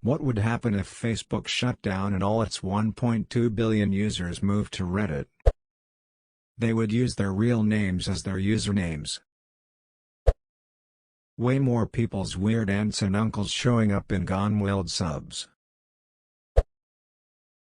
What would happen if Facebook shut down and all its 1.2 billion users moved to Reddit? They would use their real names as their usernames. Way more people's weird aunts and uncles showing up in Gone Wild subs.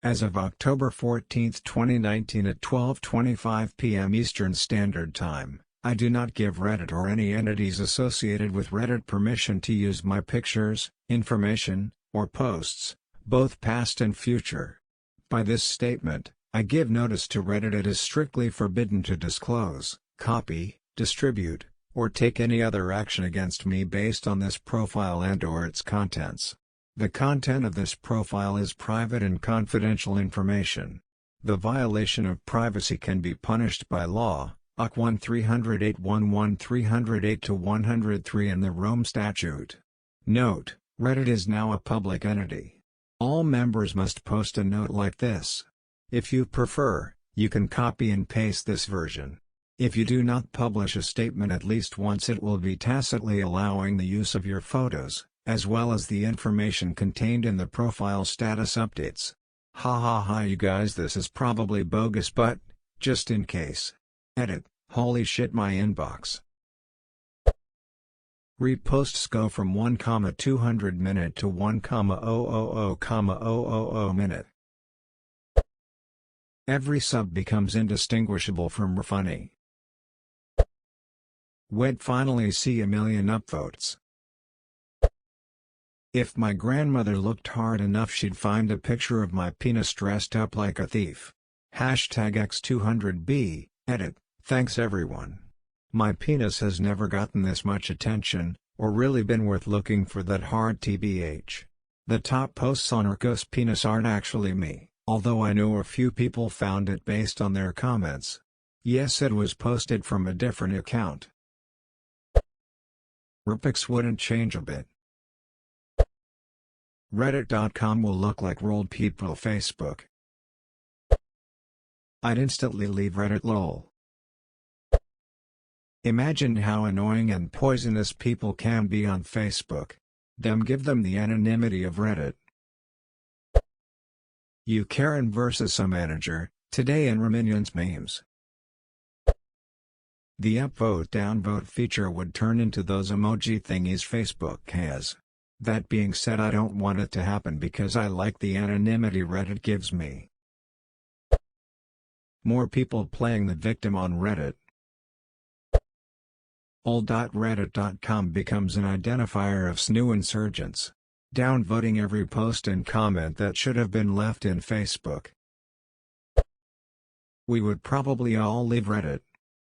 As of October 14, 2019 at 12:25 p.m. Eastern Standard Time, I do not give Reddit or any entities associated with Reddit permission to use my pictures, information, or posts, both past and future. By this statement, I give notice to Reddit it is strictly forbidden to disclose, copy, distribute, or take any other action against me based on this profile and/or its contents. The content of this profile is private and confidential information. The violation of privacy can be punished by law, OC 1-308-11-308-103 in the Rome Statute. Note: Reddit is now a public entity. All members must post a note like this. If you prefer, you can copy and paste this version. If you do not publish a statement at least once, it will be tacitly allowing the use of your photos, as well as the information contained in the profile status updates. Ha ha ha, you guys, this is probably bogus, but, just in case. Edit: holy shit, my inbox. Reposts go from 1,200 minute to 1,000,000 minute. Every sub becomes indistinguishable from funny. Would finally see a million upvotes. If my grandmother looked hard enough, she'd find a picture of my penis dressed up like a thief. #X200B, edit: thanks everyone. My penis has never gotten this much attention, or really been worth looking for that hard tbh. The top posts on Urko's penis aren't actually me, although I know a few people found it based on their comments. Yes, it was posted from a different account. Repics wouldn't change a bit. Reddit.com will look like rolled people Facebook. I'd instantly leave Reddit, lol. Imagine how annoying and poisonous people can be on Facebook. Give them the anonymity of Reddit. You Karen versus a manager, today in Reminions memes. The upvote downvote feature would turn into those emoji thingies Facebook has. That being said, I don't want it to happen because I like the anonymity Reddit gives me. More people playing the victim on Reddit. Ol.reddit.com becomes an identifier of SNU insurgents, downvoting every post and comment that should have been left in Facebook. We would probably all leave Reddit.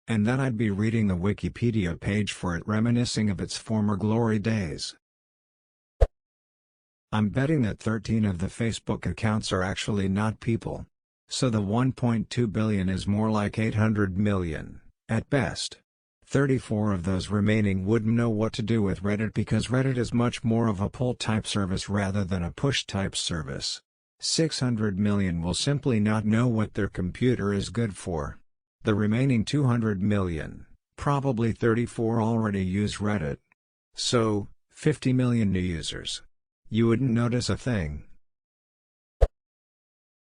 And then I'd be reading the Wikipedia page for it, reminiscing of its former glory days. I'm betting that 13 of the Facebook accounts are actually not people. So the 1.2 billion is more like 800 million, at best. 34 of those remaining wouldn't know what to do with Reddit because Reddit is much more of a pull-type service rather than a push-type service. 600 million will simply not know what their computer is good for. The remaining 200 million, probably 34, already use Reddit. So, 50 million new users. You wouldn't notice a thing.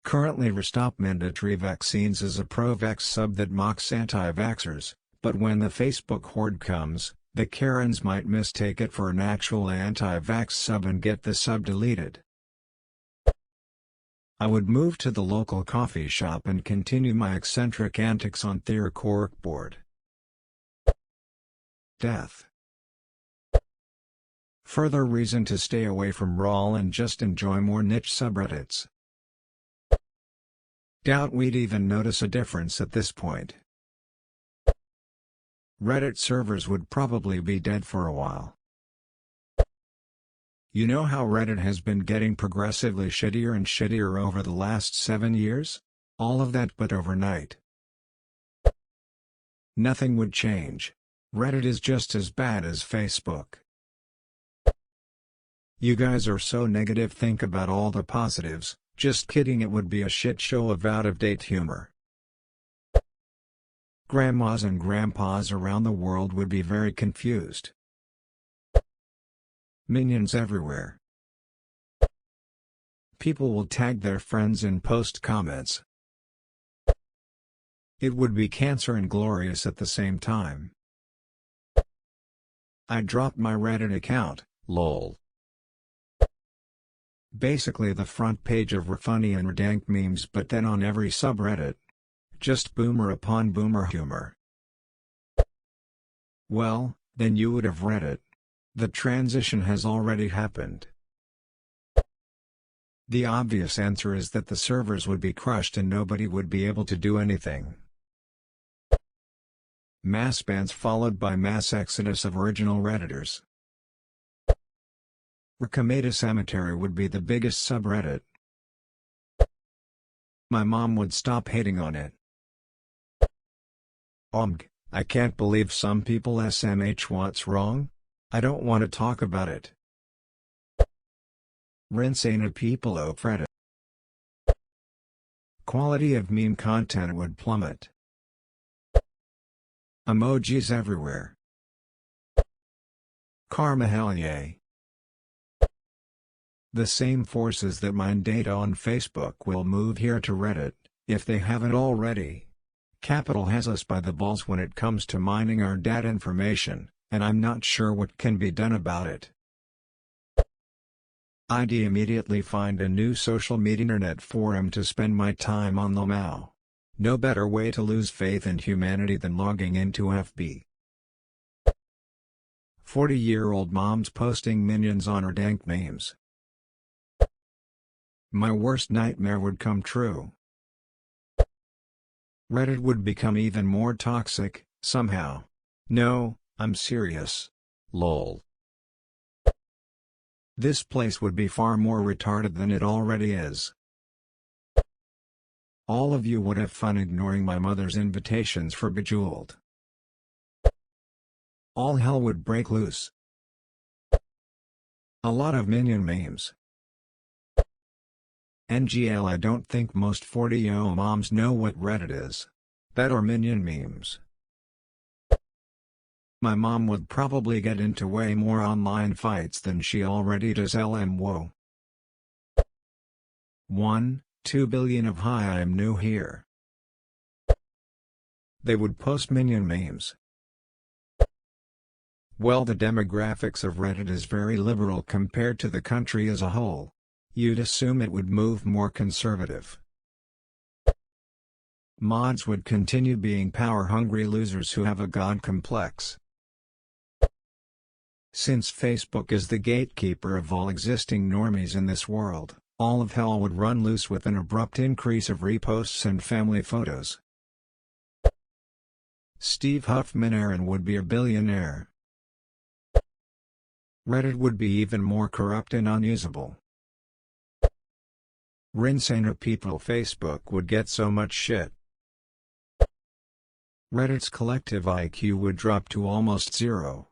Currently Restop mandatory vaccines is a pro-vax sub that mocks anti-vaxxers, but when the Facebook horde comes, the Karens might mistake it for an actual anti-vax sub and get the sub deleted. I would move to the local coffee shop and continue my eccentric antics on their corkboard. Death. Further reason to stay away from Rawl and just enjoy more niche subreddits. Doubt we'd even notice a difference at this point. Reddit servers would probably be dead for a while. You know how Reddit has been getting progressively shittier and shittier over the last 7 years? All of that but overnight. Nothing would change. Reddit is just as bad as Facebook. You guys are so negative, think about all the positives. Just kidding, it would be a shit show of out-of-date humor. Grandmas and grandpas around the world would be very confused. Minions everywhere. People will tag their friends in post comments. It would be cancer and glorious at the same time. I dropped my Reddit account, lol. Basically the front page of funny and redank memes, but then on every subreddit. Just boomer upon boomer humor. Well, then you would have read it. The transition has already happened. The obvious answer is that the servers would be crushed and nobody would be able to do anything. Mass bans followed by mass exodus of original Redditors. Recommenda Cemetery would be the biggest subreddit. My mom would stop hating on it. I can't believe some people SMH what's wrong? I don't want to talk about it. Rinsana people of Reddit. Quality of meme content would plummet. Emojis everywhere. Karma hell yay. The same forces that mine data on Facebook will move here to Reddit, if they haven't already. Capital has us by the balls when it comes to mining our data information, and I'm not sure what can be done about it. I'd immediately find a new social media internet forum to spend my time on now. No better way to lose faith in humanity than logging into FB. 40-year-old moms posting minions on her dank memes. My worst nightmare would come true. Reddit would become even more toxic, somehow. No, I'm serious. Lol. This place would be far more retarded than it already is. All of you would have fun ignoring my mother's invitations for Bejeweled. All hell would break loose. A lot of minion memes. NGL, I don't think most 40-year-old moms know what Reddit is. That or minion memes. My mom would probably get into way more online fights than she already does. Whoa. 1.2 billion of hi, I am new here. They would post minion memes. Well, the demographics of Reddit is very liberal compared to the country as a whole. You'd assume it would move more conservative. Mods would continue being power-hungry losers who have a god complex. Since Facebook is the gatekeeper of all existing normies in this world, all of hell would run loose with an abrupt increase of reposts and family photos. Steve Huffman Aaron would be a billionaire. Reddit would be even more corrupt and unusable. Rinsana people Facebook would get so much shit. Reddit's collective IQ would drop to almost zero.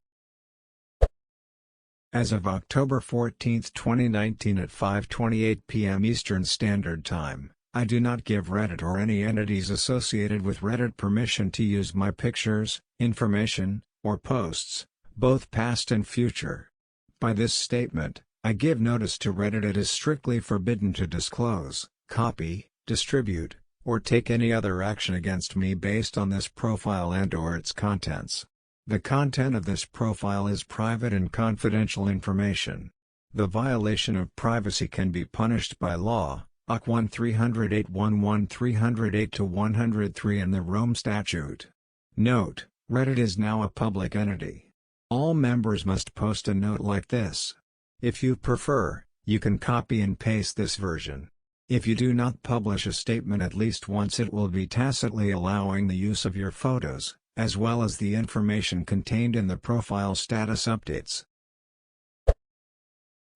As of October 14, 2019 at 5:28 p.m. Eastern Standard Time, I do not give Reddit or any entities associated with Reddit permission to use my pictures, information, or posts, both past and future. By this statement, I give notice to Reddit it is strictly forbidden to disclose, copy, distribute, or take any other action against me based on this profile and/or its contents. The content of this profile is private and confidential information. The violation of privacy can be punished by law, AC 1-308-11-308-103 and the Rome Statute. Note: Reddit is now a public entity. All members must post a note like this. If you prefer, you can copy and paste this version. If you do not publish a statement at least once, it will be tacitly allowing the use of your photos, as well as the information contained in the profile status updates.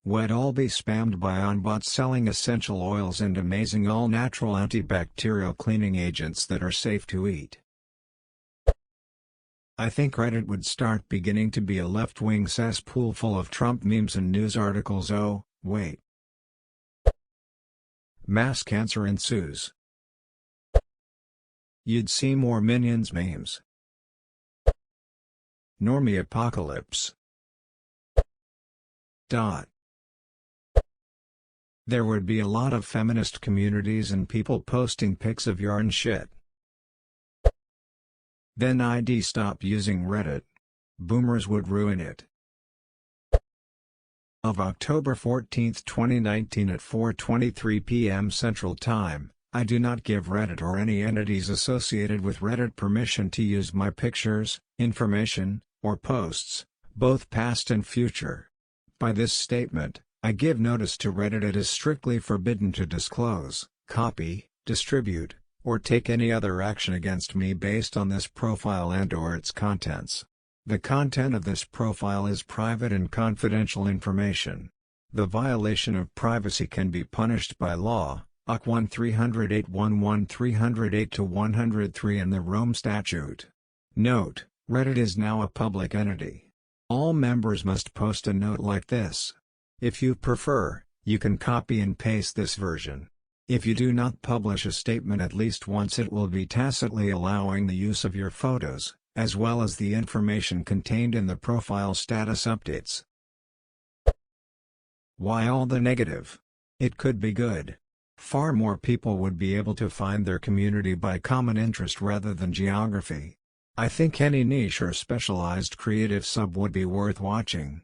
We'd all be spammed by bots selling essential oils and amazing all-natural antibacterial cleaning agents that are safe to eat. I think Reddit would start beginning to be a left-wing cesspool full of Trump memes and news articles. Oh, wait. Mass cancer ensues. You'd see more minions memes. Normie apocalypse. There would be a lot of feminist communities and people posting pics of yarn shit. Then I'd stop using Reddit. Boomers would ruin it. Of October 14, 2019 at 4:23 p.m. Central Time, I do not give Reddit or any entities associated with Reddit permission to use my pictures, information, or posts, both past and future. By this statement, I give notice to Reddit it is strictly forbidden to disclose, copy, distribute, or take any other action against me based on this profile and/or its contents. The content of this profile is private and confidential information. The violation of privacy can be punished by law, AC 1-308-11-308-103 and the Rome Statute. Note: Reddit is now a public entity. All members must post a note like this. If you prefer, you can copy and paste this version. If you do not publish a statement at least once, it will be tacitly allowing the use of your photos, as well as the information contained in the profile status updates. Why all the negative? It could be good. Far more people would be able to find their community by common interest rather than geography. I think any niche or specialized creative sub would be worth watching.